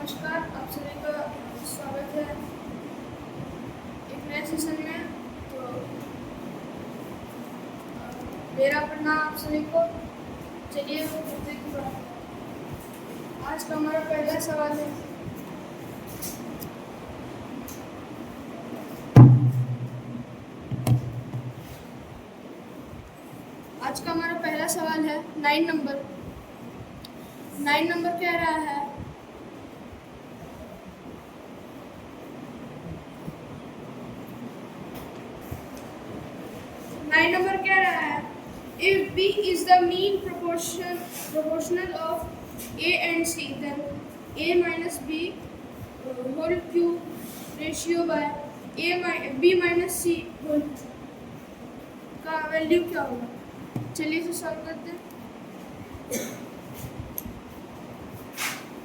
नमस्कार, आप सभी का स्वागत है एक नए सेशन में। तो मेरा प्रणाम आप सभी को। चलिए मुद्दे की बात करें। आज का हमारा पहला सवाल है, आज का हमारा पहला सवाल है 9 नंबर। 9 नंबर कह रहा है, if B is the mean proportional of A and C, then A minus B whole cube ratio by B minus C whole का वैल्यू क्या होगा। चलिए इसे सॉल्व करते हैं।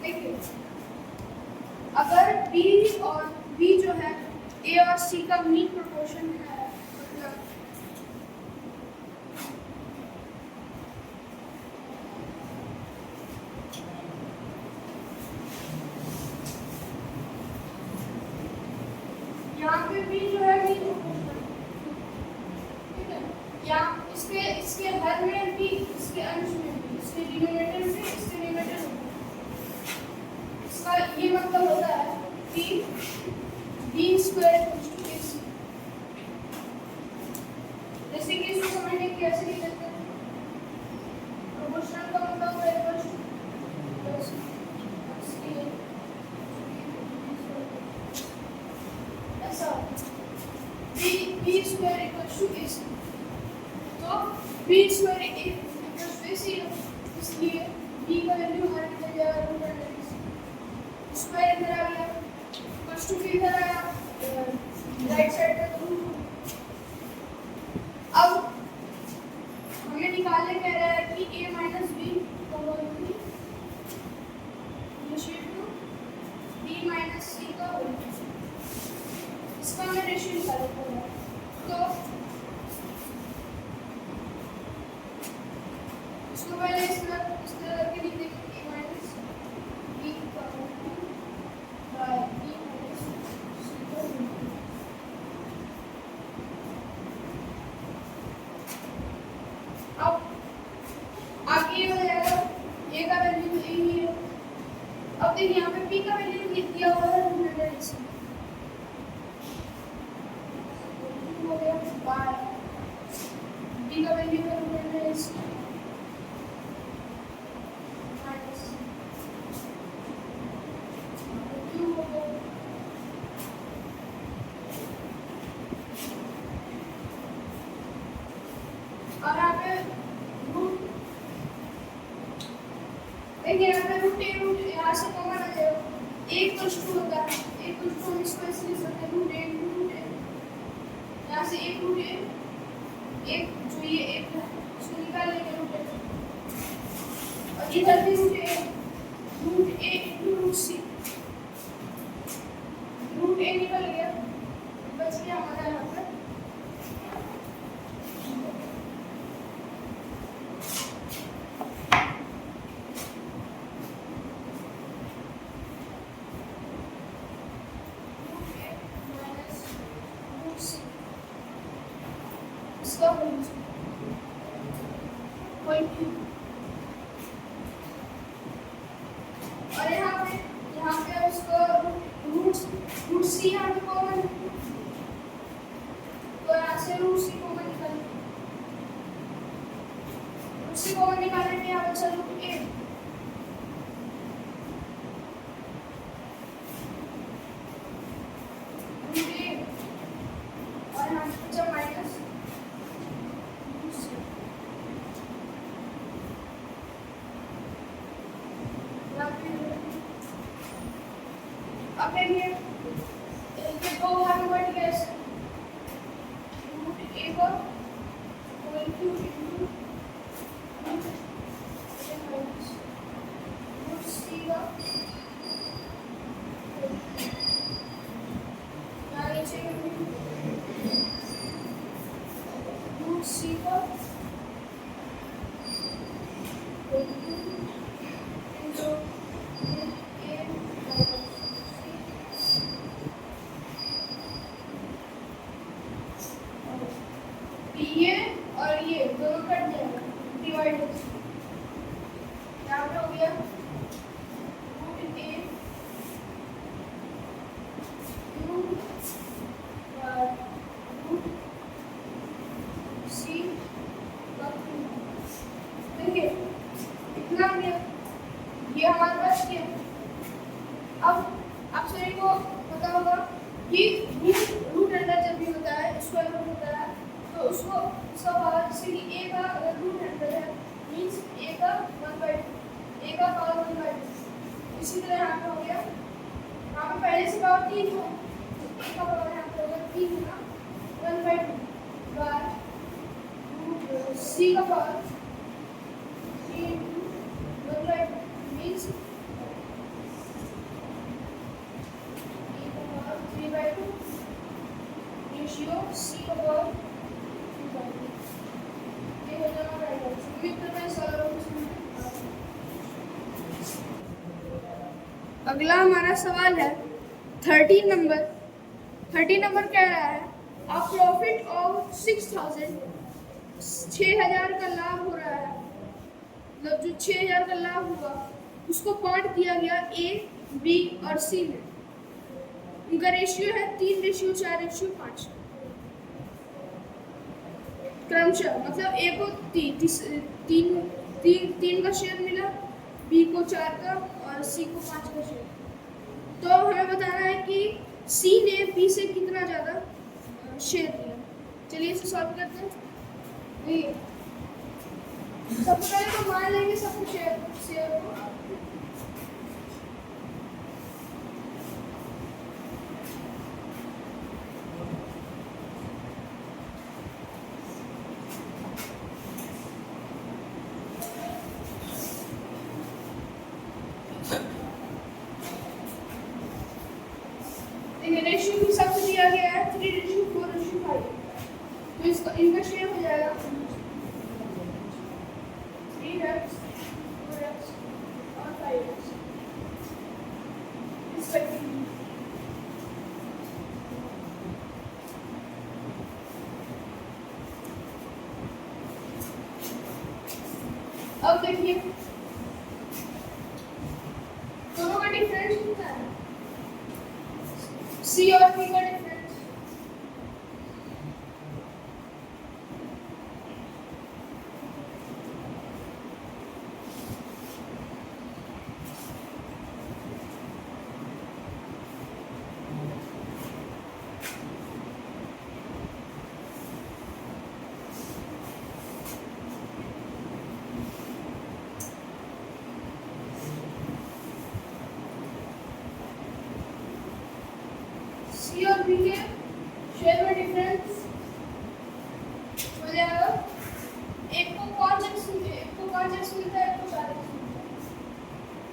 देखिए, अगर B जो है A और C का मीन प्रोपोर्शन है, मतलब यहाँ पे B जो है मीन प्रोपोर्शनल, ठीक है। यहाँ इसके हर में भी, इसके अंश में भी, इसके डिनोमिनेटर में, इसके न्यूमरेटर में। इसका ये मतलब होता है कि B स्क्वायर जैसे कि इसको समझने की कैसे लिख सकते हैं। प्रोपोर्शनल का मतलब है ऐसा B square equals to AC। तो B square equals to AC, इसलिए B का वैल्यू हमारे इधर जाएगा रूट स्क्वायर इधर आ गया, इक्वल्स टू B इधर आया, राइट साइड पे रूट। अब हमें निकालने कह रहा है कि A minus B B minus C का होल। इसका हमें रेशियो निकालना है। तो इसको पहले इस तरह करके लिख देंगे A माइनस B का whole by B minus C का होल। अब आगे हो जाएगा A का वैल्यू तो यही है। अब देखिए यहाँ पे P का वैल्यू लिख दिया हुआ है न्यूमरेटर इसमें, हो गया बाय B का वैल्यू है न्यूमरेटर इसमें माइनस Q हो गया। और यहाँ पे रूट, देखिए यहाँ पे रूट यहाँ से कॉमन आ जाएगा, एक प्लस टू होता है, एक प्लस टू हम इसको ऐसे लिख सकते हैं रूट ए, यहाँ से एक रूट ए, एक जो ये एक है इसको निकाल लेंगे रूट ए, और इधर भी रूट ए इंटू रूट सी, रूट ए निकल गया, बच गया हमारा यहाँ पर और यहाँ पे उसको रूट सी यहाँ पे कॉमन, तो यहाँ से रूट सी कॉमन निकालने में यहाँ बचा रूट ए, और यहाँ पे बचा माइनस। अब देखिए ये दो भाग में बढ़ गया, रूट ए का होल क्यूब इंटू रूट सी का यहाँ नीचे रूट सी का होल क्यूब इंटू रूट ए रख दिया। अब आप सभी को पता होगा कि रूट अंडर जब भी होता है, स्क्वायर रूट होता है, तो उसको इसका पावर, जैसे कि a का अगर रूट अंडर है मीन्स a का 1/2, a का पावर 1/2। इसी तरह यहाँ पे हो गया, यहाँ पे पहले से पावर 3 है, तो a का पावर यहाँ पे होगा 3 गुना 1/2 बार रूट c का power 3 into 1/2 means 3/2 ratio c का पावर 3/2। ये हो जाना रहेगा। उम्मीद करता है सवालों को समझ। अगला हमारा सवाल है 13 नंबर। 13 नंबर कह रहा है अ प्रॉफिट ऑफ 6000, 6000 का लाभ हो रहा है, मतलब जो 6000 का लाभ हुआ उसको बांट दिया गया ए, बी और सी में। उनका रेशियो है 3:4:5 क्रमशः, मतलब ए को तीन का शेयर मिला, बी को 4 का और सी को 5 का शेयर। तो हमें बताना है कि सी ने बी से कितना ज़्यादा शेयर दिया। चलिए इसे सॉल्व करते हैं। देखिए सबसे पहले तो मान लेंगे सब शेयर को। रेशियो के हिसाब से दिया गया है 3:4:5, तो इसका इनका शेयर हो जाएगा 3x, 4x और 5x रिस्पेक्टिवली। अब देखिए दोनों का डिफरेंस कितना है, सी और बी का डिफरेंस। सी और बी के शेयर में डिफरेंस हो जाएगा, एक को 5x मिलता है, एक को 4x मिलता है,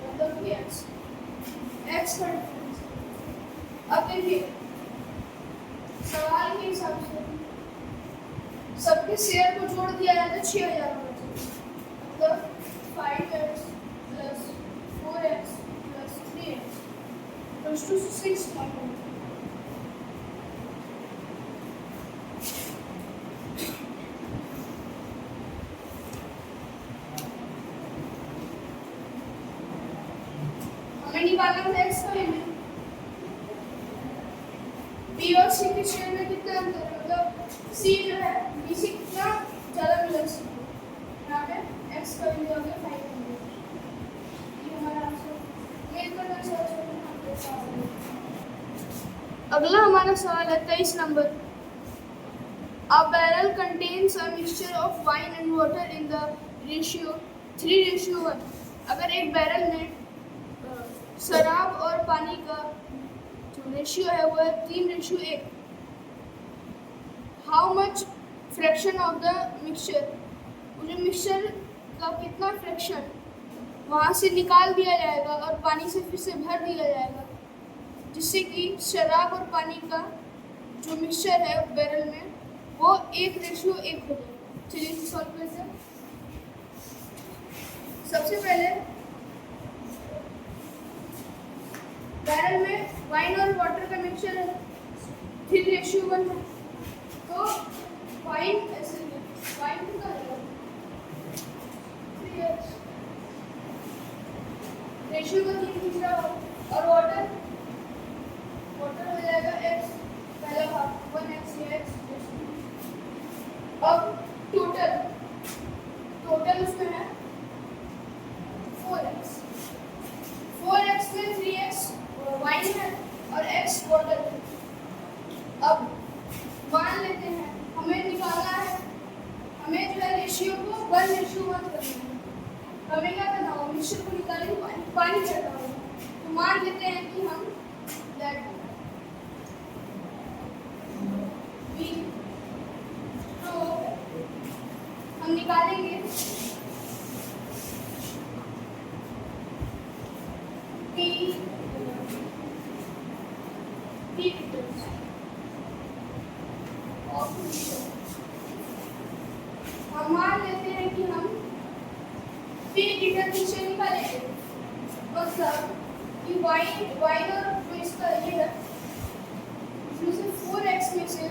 मतलब कि x का डिफरेंस। अब देखिए सवाल के हिसाब से सबके शेयर को जोड़ दिया जाए तो 6000 होना चाहिए, मतलब 5x plus 4x plus 3x equals to 6000। हमें निकालना है x का लिमिट, b और c के शेयर में कितना अंतर है, मतलब c जो है b से कितना ज़्यादा मिला c को। यहाँ पे x का वैल्यू आ गया 500। ये हमारा आंसर। उम्मीद करता हूं। अगला हमारा सवाल है 23 number. A barrel contains a mixture of wine and water in the ratio 3:1। अगर एक बैरल में शराब और पानी का जो रेशियो है वो है 3:1। How much fraction of the mixture, मुझे मिक्सचर का कितना फ्रैक्शन वहाँ से निकाल दिया जाएगा और पानी से फिर से भर दिया जाएगा, जिससे कि शराब और पानी का जो मिक्सचर है बैरल में वो 1:1 हो जाए। चलिए इसे सॉल्व करते हैं। सबसे पहले बैरल में वाइन और वाटर का मिक्सचर है 3:1 है, तो वाइन ऐसे वाइन कितना है 3x, रेशियो का 3 दूसरा और वाटर हो जाएगा x पहला भाग 1x ये x। अब टोटल उसमें है 4x और x बॉटल। अब मान लेते हैं हमें निकालना है, हमें जो है रेशियो को 1:1 करना है। हमें क्या करना होगा, मिक्सचर को निकालेंगे, पानी चढ़ना होगा। तो मान लेते हैं कि हम तो हम निकालेंगे हम मान लेते हैं कि हम 3 लीटर मिक्सचर निकालेंगे, मतलब कि वाइन और जो इसका ये है इसमें से 4x में से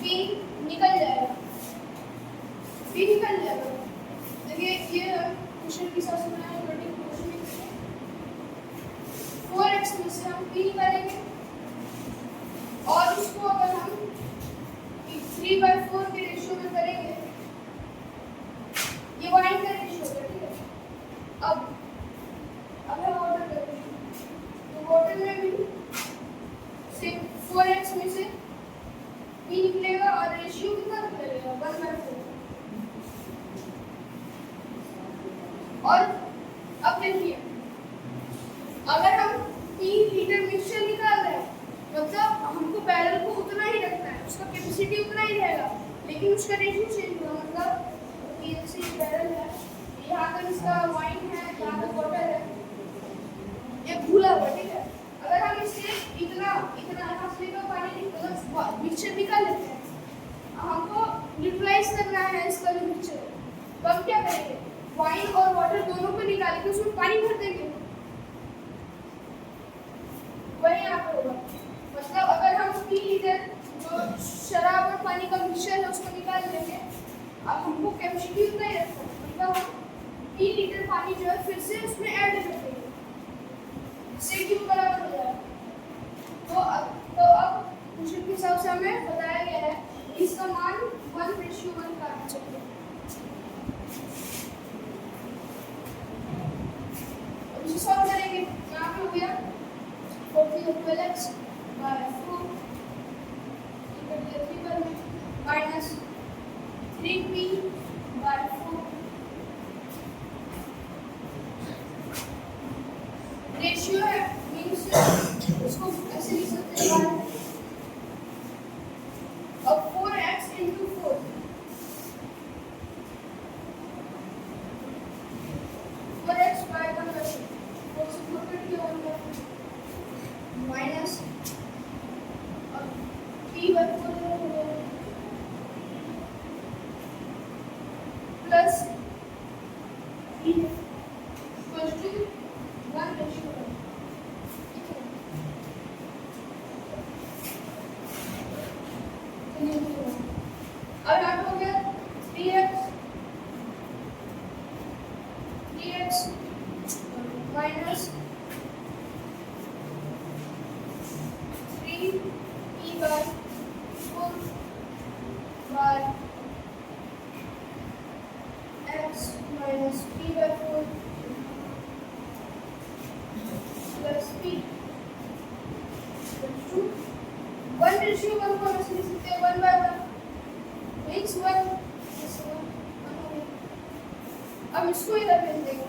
p निकल जाएगा, p निकल जाएगा। देखिए ये क्वेश्चन के हिसाब से बनाया है, 4x में से हम p निकालेंगे और उसको अगर हम 3/4 के रेशियो में करेंगे, ये वाइन का रेशियो है, ठीक है। अब हम ऑर्डर करेंगे तो वाटर में भी से 4x में से p निकलेगा और रेशियो कितना निकलेगा 1/4। और अब देखिए अगर हम 3 लीटर मिक्सचर निकाल रहे हैं, मतलब हमको बैरल को उतना ही रखना है, उसका कैपेसिटी उतना ही रहेगा, लेकिन उसका रेशियो चेंज होगा। मतलब ये जैसे बैरल है, यहाँ तक इसका वाइन है, यहाँ तक वाटर है, ये घुला हुआ, ठीक है। अगर हम इससे इतना यहाँ से तो पानी मतलब मिक्सचर निकाल लेते हैं, हमको न्यूट्रलाइज करना है इसका जो मिक्सचर, तो हम क्या करेंगे, वाइन और वाटर दोनों को निकाल के उसमें पानी भर देंगे, वही यहाँ पर होगा। मतलब अगर हम 3 लीटर जो शराब और पानी का मिक्सचर है उसको निकाल देंगे, अब हमको कैपेसिटी उतना ही रखना है, मतलब हम 3 लीटर पानी जो है फिर से उसमें ऐड कर देंगे, इससे क्यू बराबर हो जाएगा। तो अब क्वेश्चन के हिसाब से हमें बताया गया है इसका मान 1:1 का आना चाहिए। अब इसे सॉल्व करेंगे, यहाँ पे हो गया 12x by 4 minus 3p by 4 ratio है, मीन्स इसको ऐसे लिख सकते हैं अब 4x into 4 4x by 1/4 minus p/4 plus p equals to 1:1। अब यहाँ पे हो गया 3x minus 3p/4 by x minus p/4 plus p equals to 1:1 को हम ऐसे लिख सकते हैं 1/1 मीन्स 1। अब इसको इधर भेज देंगे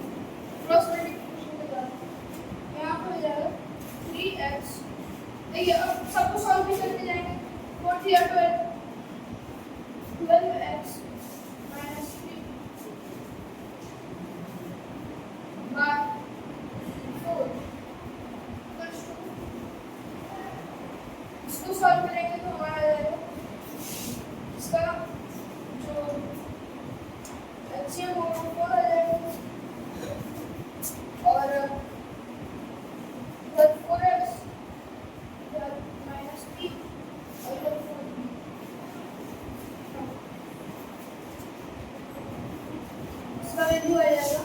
क्रॉस मल्टीप्लिकेशन के बाद, यहाँ पर हो जाएगा 3x। देखिए अब सबको सॉल्व भी करते जाएंगे, 4 3 12 12x minus 3 by 4 equals to, इसको सॉल्व करेंगे तो हमारा आ जाएगा इसका जो एलसीएम होगा 4 आ जाएगा और 4x minus p और इधर 4 इसका वैल्यू आ जाएगा,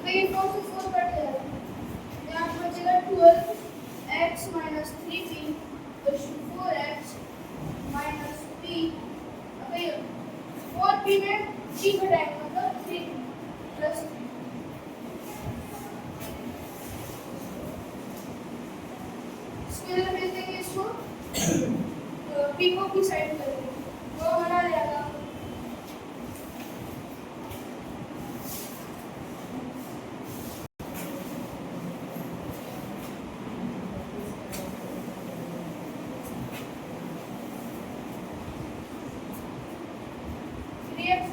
देखिए 4 से 4 कट जाएगा, यहाँ पर बचेगा 12x minus 3p equals to 4x minus p। अब ये 4p में p घटाएंगे मतलब 3 प्लस पी को की साइड करेंगे तो हमारा आ जाएगा 3x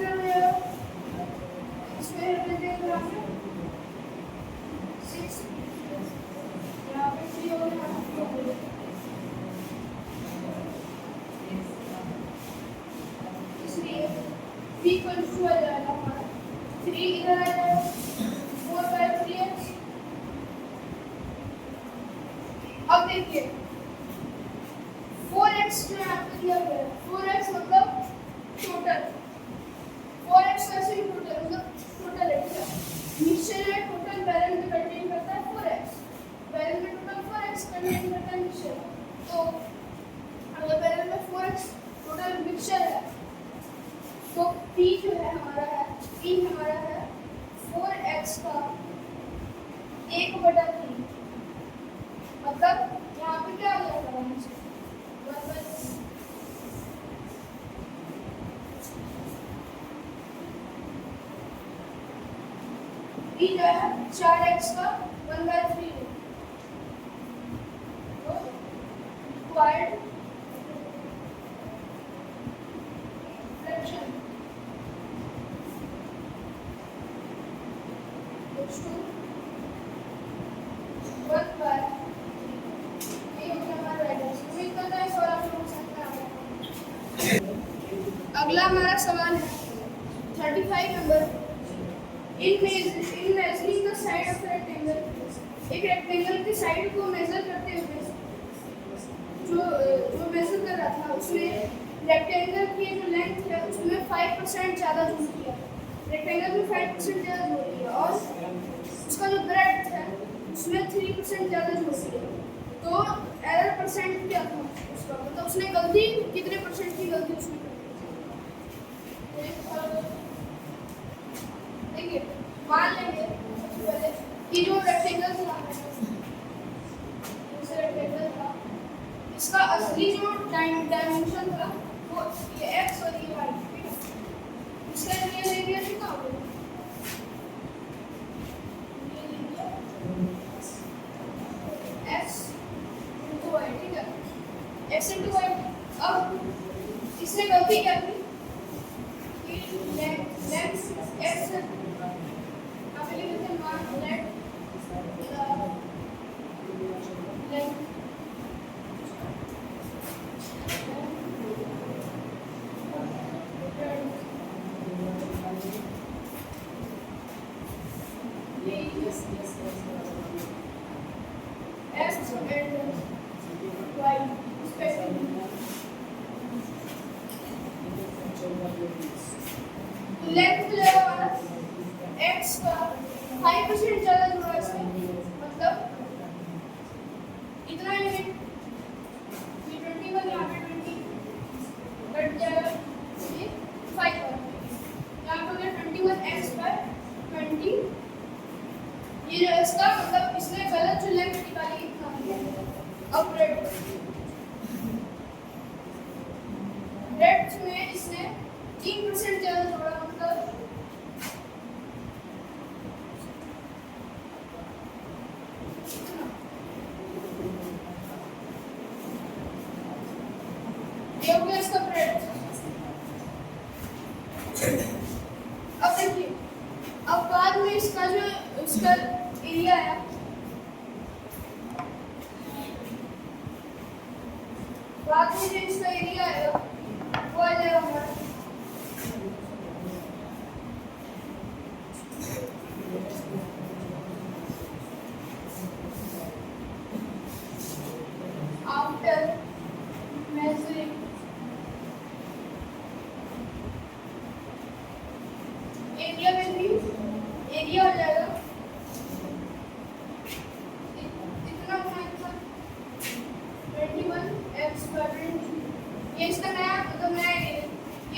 इसमें रिप्रेजेंट यहाँ पे 6 यहाँ पे 3 और यहाँ पे 2 हो इसलिए p इक्वल्स टू आ जाएगा हमारा 3 इधर आ जाएगा 4/3x। अब देखिए 4x जो यहाँ पे दिया गया है 4x मतलब टोटल 4x वैसे भी टोटल मतलब टोटल है ठीक है। मिक्सचर है टोटल बैरल में कंटेन करता है 4x बैरल में टोटल 4x कंटेन करता है मिक्सचर। तो अगर बैरल में 4x टोटल मिक्सचर है तो p जो है हमारा है p हमारा है 4x का 1/3 मतलब यहाँ पे क्या आ जाएगा p जो है 4x का 1/3 है तो रिक्वायर्ड फ्रैक्शन इक्वल्स टू 1/3। ये हो गया हमारा राइट आंसर। उम्मीद करता है सवाल आप लोगों को समझ में आ गया। अगला हमारा सवाल है 35 number in measuring the side of a rectangle एक रेक्टेंगल की साइड को मेजर करते हुए जो मेजर कर रहा था उसमें रेक्टेंगल की जो लेंथ है उसमें 5% ज़्यादा जोड़ किया रेक्टेंगल में 5% ज़्यादा जोड़ किया और उसका जो ब्रेड्थ है उसमें 3% ज़्यादा जोड़ किया। तो एरर परसेंट क्या था उसका मतलब उसने गलती कितने परसेंट की गलती उसने देखिए मान लेंगे सबसे पहले कि जो रेक्टेंगल था इसका असली जो डायमेंशन था वो ये x और ये y ठीक है। इसका ये एरिया कितना होगा x into y ठीक है x into y। अब इसने गलती क्या की लेंथ x आप लिख देते हैं मान लेंथ लेंथ जो है हमारा x का 5% ज़्यादा जुड़ा है इसमें मतलब इतना यूनिट ये 21 यहाँ पे 20 कट जाएगा ये 5 यहाँ पे हो गया 21x/20 ये जो इसका मतलब इसने गलत जो लेंथ निकाली इतना अब ब्रेड्थ में इसने 3% ज़्यादा जोड़ा मतलब ये हो गया इसका ब्रेड्थ। अब देखिए अब बाद में इसका जो इसका एरिया है बाद में जो इसका एरिया है वो आ जाएगा हमारा आफ्टर measuring एरिया में भी एरिया हो जाएगा इतना था 21x/20 ये इसका नया मतलब नया एरिया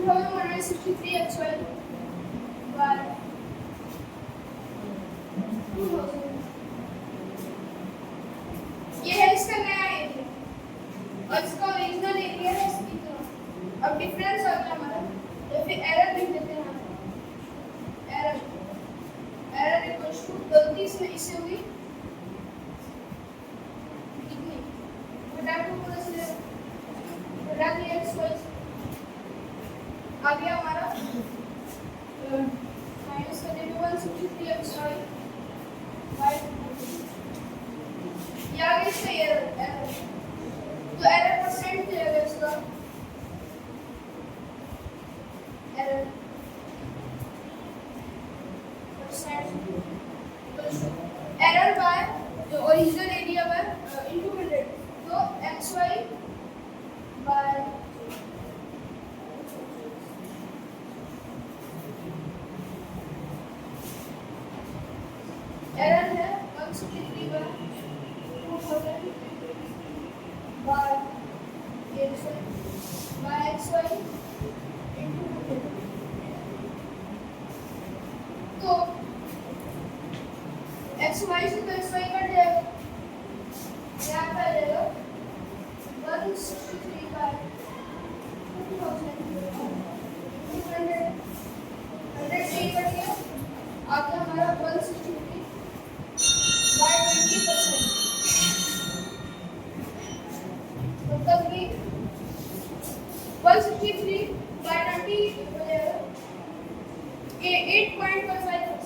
2163 xy by 2000। ये है इसका नया एरिया और इसका ओरिजिनल एरिया है इसकी तरह। अब डिफरेंस आ गया हमारा, या फिर एरर लिख देते हैं। एरर इक्वल्स टू गलती से इससे हुई कितनी बटा 2 प्लस बटा x y आ गया हमारा माइनस कर देंगे 163 xy बाय ये आ गया इसका एरर। तो एरर परसेंट क्या है इसका? एरर परसेंट एरर बाय जो ओरिजिनल एरिया बाय इनटू 100। तो xy बाय एरर है 163 बाय 2000 बाय xy इनटू 100। तो xy से तो xy कट जाएगा, यहाँ पे आ जाएगा 163 बाय 2000 100 से कट गया, आ गया हमारा 163 बाय 20%। मतलब कि 163 बाय 20 हो जाएगा 8.15%।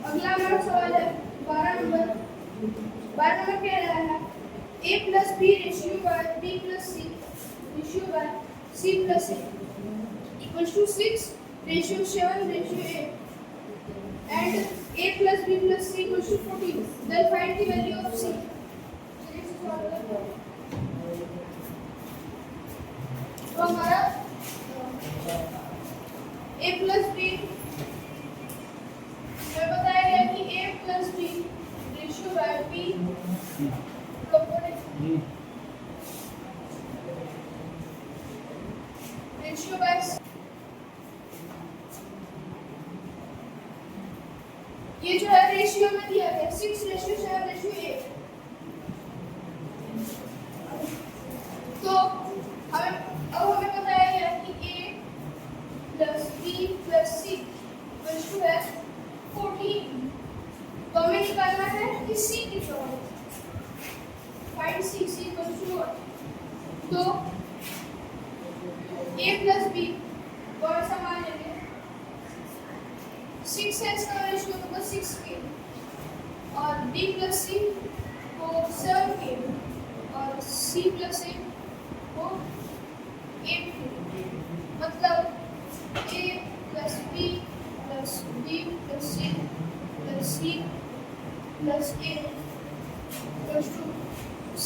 अगला हमारा सवाल है 12 नंबर। 12 नंबर क्या रहा है? a plus b ratio by b plus c ratio by c plus a equals to 6 ratio 7 ratio 8 and a plus b plus c equals to 14. Then find the value of c. तो हमारा a plus b हमें बताया गया कि a plus b ratio by b ratio by ये जो है ratio में दिया गया 6 रेशियो 7 रेशियो 8। तो हमें बताया गया कि a plus b plus c equals to है 14। तो हमें निकालना है कि c कितना है। Find c equals to what? तो a plus b कौन सा मान लेंगे? 6 है इसका रेशियो होगा 6k और b plus c को 7k और c plus a को 8k। मतलब a plus b plus b plus c plus c plus a equals to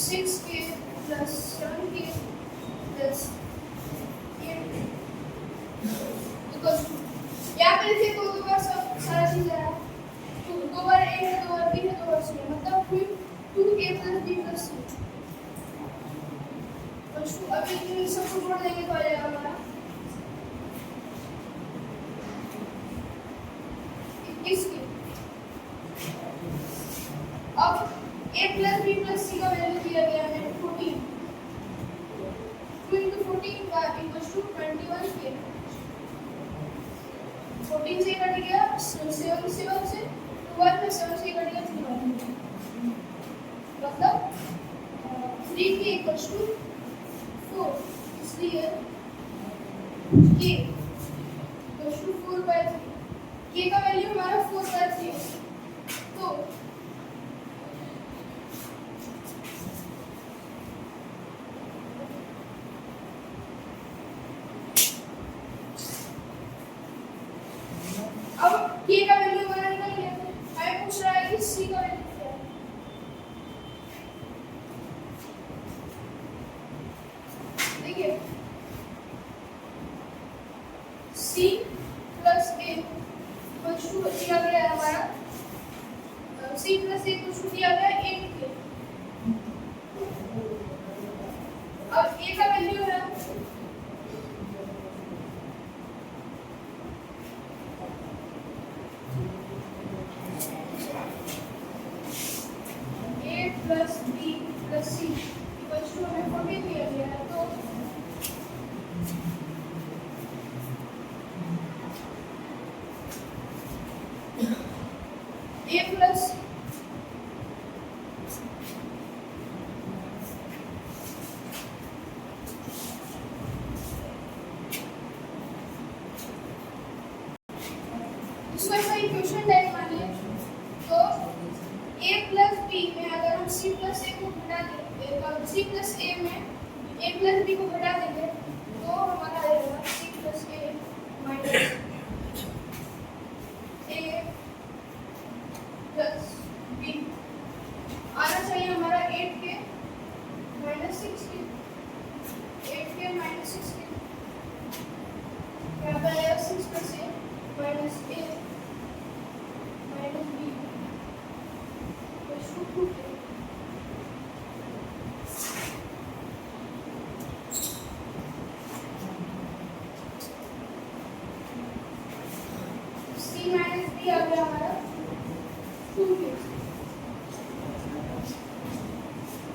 6k plus 7k plus 8k equals to यहाँ पे देखिए दो बार सारा चीज है। तो दो बार a है, दो बार b है, दो बार c है। मतलब फिर 2k plus b plus c। अभी इन सबको जोड़ देंगे तो आ जाएगा हमारा 21k। अब a plus b plus c का वैल्यू दिया गया है 14। 2 into 14 equals to 21k। 14 से कट गया 7 से 1 से 1 plus 7 से कट गया 3 मतलब 3k equals to 4। इसलिए k equals to 4/3। k का वैल्यू हमारा 4/3 है। तो अब k का वैल्यू हमारा निकल गया। हमें पूछ रहा है कि c का वैल्यू क्या है। c प्लस a कुछ दिया गया 8 के। अब a का वैल्यू है a plus b plus c equals to हमें 14 दिया गया है। तो a प्लस इसको ऐसा इक्वेशन टाइप मानिए तो a प्लस b में अगर हम c प्लस a को घटा दें c प्लस a में a प्लस b को घटा देंगे तो हमारा आएगा c plus a minus a plus b आना चाहिए हमारा 8 के माइनस 6 के 8 के माइनस 6 के यहाँ पर आएगा 6 plus a minus a minus b equals to 2 के। c माइनस b आ गया हमारा 2 के।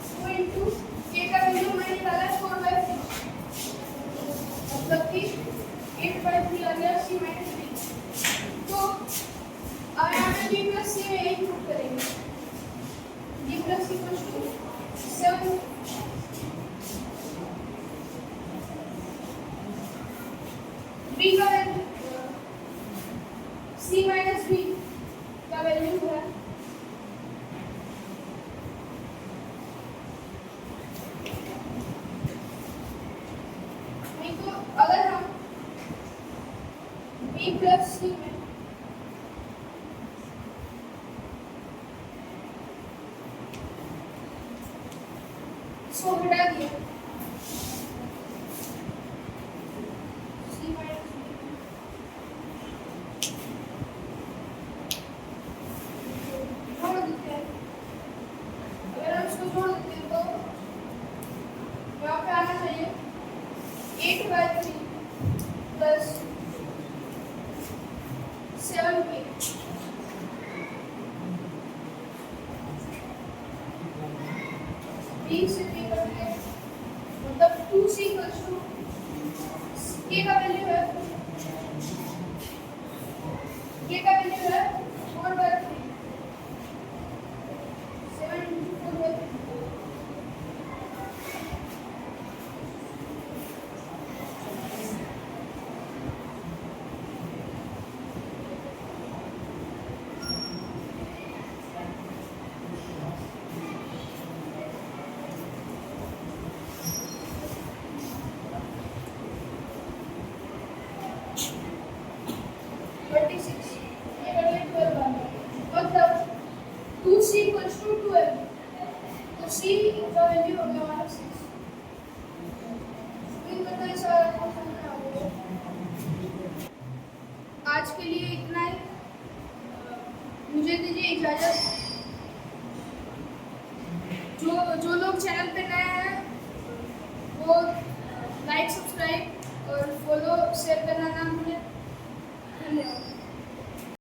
2 इंटू k का वैल्यू मैंने निकाला 4/3 मतलब कि 8/3 आ गया c माइनस b। तो अब यहाँ पे b प्लस c में एक प्रूव करेंगे b plus equals to 7 b का वैल्यू c माइनस b का वैल्यू है नहीं तो अगर हम b प्लस c में इसको घटा दिया c माइनस b जोड़ देते हैं। अगर हम इसको जोड़ देते हैं तो यहाँ पे आना चाहिए 8/3 प्लस 7k b से b करके मतलब 2c इक्वल्स टू k का वैल्यू है k का वैल्यू है 4/3 7 into 4/3 26 ये कर ले 12 आ गया मतलब 2c इक्वल्स टू 12 तो c का वैल्यू हो गया हमारा 6। उम्मीद करता है सारा क्वेश्चन में आ गया। आज के लिए इतना ही मुझे दीजिए इजाज़त। जो लोग चैनल पे नए हैं वो लाइक सब्सक्राइब और फॉलो शेयर करना ना भूलें।